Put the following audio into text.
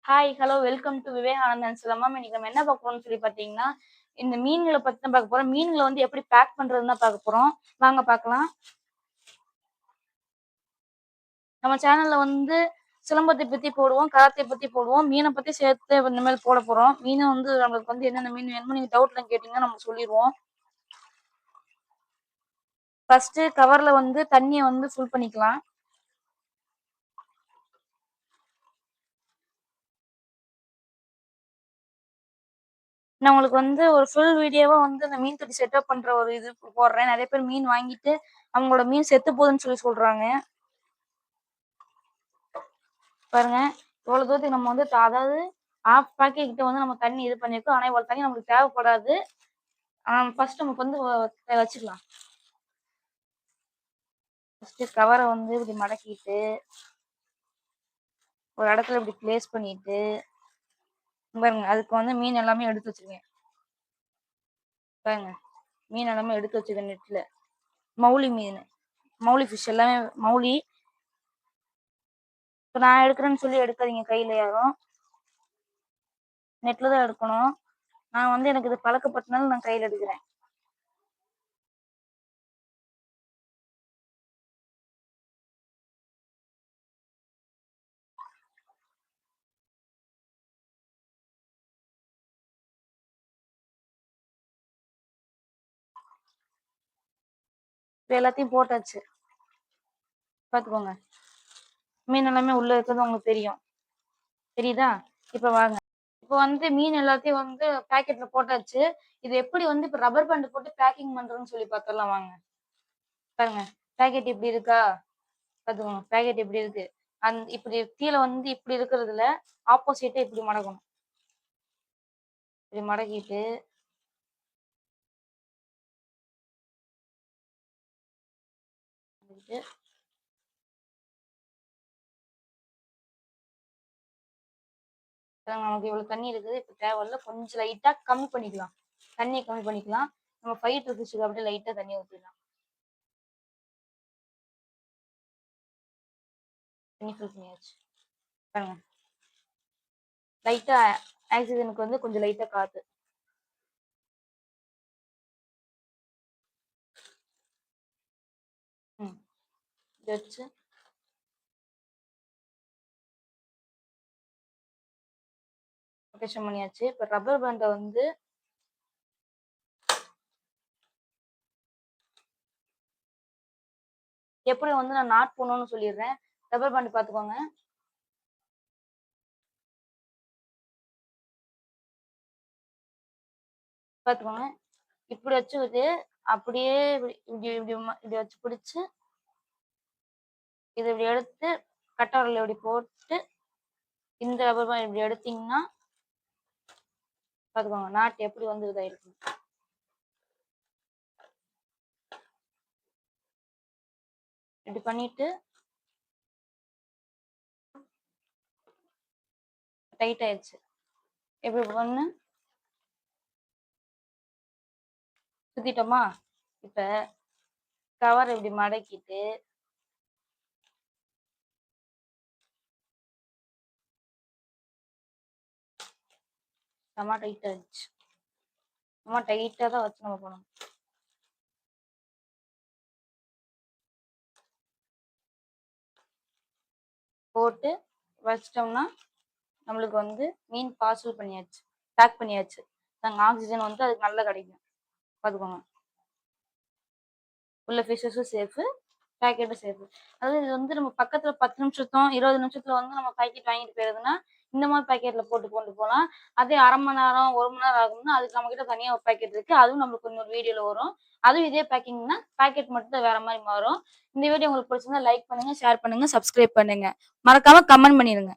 Hi, hello, welcome to Vivekanandan silambam. இன்னைக்கு நம்ம என்ன பார்க்க போறோம்னு சொல்லி பார்த்தீங்கன்னா, இந்த மீன்கள பத்தி தான் பார்க்க போறோம். மீன்கள வந்து எப்படி பேக் பண்றதுன்னு தான் பார்க்க போறோம். வாங்க பார்க்கலாம். நம்ம சேனல்ல வந்து சிலம்பத்தை பத்தி போடுவோம், கராத்தே பத்தி போடுவோம், மீன பத்தி சேர்த்து இனிமேல் போட போறோம். மீன வந்து நம்மளுக்கு வந்து என்னென்ன மீன் வேணுமோ நீங்க டவுட்ல கேட்டீங்கன்னா நம்ம சொல்லிருவோம். ஃபர்ஸ்ட் கவர்ல வந்து தண்ணிய வந்து ஃபுல் பண்ணிக்கலாம். நான் உங்களுக்கு வந்து ஒரு ஃபுல் வீடியோவா வந்து அந்த மீன் தொட்டி செட்டப் பண்ற ஒரு இது போடுறேன். நெறைய பேர் மீன் வாங்கிட்டு அவங்களோட மீன் செத்து போகுதுன்னு சொல்லி சொல்றாங்க. பாருங்க, இவ்வளவு தூரத்துக்கு நம்ம வந்து அதாவது ஹாஃப் பாக்கெட் கிட்ட வந்து நம்ம தண்ணி இது பண்ணிருக்கோம். ஆனா இவ்வளவு தண்ணி நமக்கு தேவைப்படாது. ஃபர்ஸ்ட் நமக்கு வந்து வச்சுக்கலாம். ஃபர்ஸ்ட் கவரை வந்து இப்படி மடக்கிட்டு ஒரு இடத்துல இப்படி பிளேஸ் பண்ணிட்டு பாருங்க, அதுக்கு வந்து மீன் எல்லாமே எடுத்து வச்சிருக்கேன். பாருங்க, மீன் எல்லாமே எடுத்து வச்சிருக்கேன் நெட்ல. மௌலி மீன், மௌலி ஃபிஷ் எல்லாமே மௌலி. இப்ப நான் எடுக்கிறேன்னு சொல்லி எடுக்காதீங்க கையில யாரும். நெட்ல தான் எடுக்கணும். நான் வந்து எனக்கு இது பழக்கப்பட்டனால நான் கையில எடுக்கிறேன். இப்ப எல்லாத்தையும் போட்டாச்சு. பாத்துக்கோங்க, மீன் எல்லாமே உள்ள இருக்கிறது உங்களுக்கு தெரியும். தெரியுதா? இப்ப வாங்க. இப்ப வந்து மீன் எல்லாத்தையும் வந்து பாக்கெட்ல போட்டாச்சு. இது எப்படி வந்து இப்ப ரப்பர் பேண்ட் போட்டு பேக்கிங் பண்றதுன்னு சொல்லி பாத்துரலாம் வாங்க. பாருங்க, பாக்கெட் இப்படி இருக்கா? பாத்துக்கோங்க, பாக்கெட் இப்படி இருக்கு. இப்படி கீழ வந்து இப்படி இருக்கிறதுல ஆப்போசிட்டா இப்படி மடக்கணும். இப்படி மடக்கிட்டு நமக்கு இவ்வளவு தண்ணி இருக்குது. இப்ப தேவையில்ல, கொஞ்சம் லைட்டா கம்மி பண்ணிக்கலாம். தண்ணியை கம்மி பண்ணிக்கலாம். நம்ம ஃபைட்டர் ஃபிஷ்ஷுக்கு அப்படியே லைட்டா தண்ணி ஊற்றிடலாம். தண்ணி ஃபில் பண்ணியாச்சு. பாருங்க, லைட்டா ஆக்சிஜனுக்கு வந்து கொஞ்சம் லைட்டா காத்து. வச்சு ரொட்டேஷன் பண்ணியாச்சு. இப்ப ரப்பர் பேண்டை வந்து எப்படி வந்து நான் நாட் போடணும்னு சொல்லிடுறேன். ரப்பர் பேண்ட் பாத்துக்கோங்க. பாத்துக்கோங்க, இப்படி வச்சுக்கிட்டு அப்படியே இப்படி இப்படி இப்படி வச்சு பிடிச்சு இதை இப்படி எடுத்து கட்டவரில் இப்படி போட்டு இந்த ரப்பர் பேண்ட் இப்படி எடுத்தீங்கன்னா பாத்துக்கோங்க நாட் எப்படி வந்து இதாயிருக்கும். இப்படி பண்ணிட்டு டைட் ஆயிடுச்சு. இப்படி பண்ணு சுத்திட்டோமா? இப்ப கவர் இப்படி மடக்கிட்டு செம்ம டைட் ஆயிடுச்சு. செம்ம டைட்டா தான் வச்சு நம்ம போடணும். போட்டு வச்சிட்டோம்னா நம்மளுக்கு வந்து மீன் பார்சல் பண்ணியாச்சு, பேக் பண்ணியாச்சு. நாங்கள் ஆக்சிஜன் வந்து அதுக்கு நல்லா கிடைக்கும். பார்த்துக்கோங்க, உள்ள ஃபிஷஸும் சேஃபு, பேக்கெட்டும் சேஃபு. அதாவது இது வந்து நம்ம பக்கத்தில் 10 நிமிஷத்தும் 20 நிமிஷத்துல வந்து நம்ம பேக்கெட் வாங்கிட்டு போயிருதுன்னா இந்த மாதிரி பேக்கெட்ல போட்டு கொண்டு போகலாம். அதே அரை மணி நேரம் 1 மணி நேரம் ஆகும்னா அதுக்கு நம்ம கிட்ட தனியாக ஒரு பேக்கெட் இருக்கு. அதுவும் நம்மளுக்கு இன்னொரு வீடியோல வரும். அதுவும் இதே பேக்கிங்னா பேக்கெட் மட்டும் தான் வேற மாதிரி மாறும். இந்த வீடியோ உங்களுக்கு பிடிச்சிருந்தா லைக் பண்ணுங்க, ஷேர் பண்ணுங்க, சப்ஸ்கிரைப் பண்ணுங்க, மறக்காம கமெண்ட் பண்ணிருங்க.